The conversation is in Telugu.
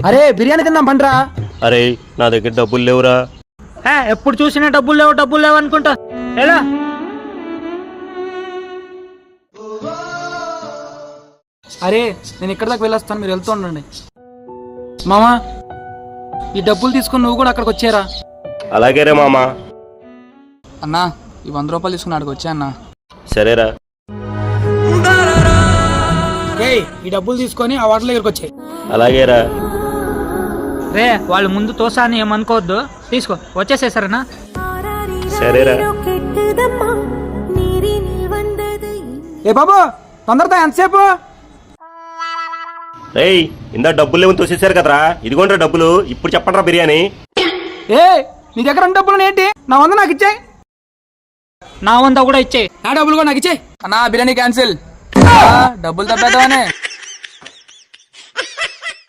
అరే బిర్యానీ తిందాం పండ్రా. అరే నా దగ్గర డబ్బులు లేవురా. ఎప్పుడు చూసినా డబ్బులు లేవు అనుకుంటా. ఎలా అరే నేను ఇక్కడ దాకా వెళ్ళొస్తాను, మీరు వెళ్తూ ఉండండి. మామా ఈ డబ్బులు తీసుకుని నువ్వు కూడా అక్కడికి వచ్చారా? అలాగే రే మామా. అన్నా ఈ 100 రూపాయలు తీసుకుని అక్కడికి వచ్చా అన్నా. సరేరా. ఈ డబ్బులు తీసుకొని ఆ వాటర్ దగ్గరికి వచ్చాయి. అలాగేరా. రే వాళ్ళు ముందు తోసా అని ఏమనుకోవద్దు, తీసుకో వచ్చేసేసారనా. సరేరా. ఏ బాబు తొందరతో ఎంతసేపు? రేయ్ ఇందా డబ్బులు లేవని తోసేశారు కదరా, ఇదిగోండ్రా డబ్బులు, ఇప్పుడు చెప్పండిరా బిర్యానీ. నీ దగ్గర ఉన్న డబ్బులు ఏంటి? నా 100 నాకు ఇచ్చాయి. నా 100 కూడా ఇచ్చే. నా డబ్బులు కూడా నాకు ఇచ్చాయి. అన్నా బిర్యానీ క్యాన్సిల్. డబ్బులు తప్పేద్దామనే.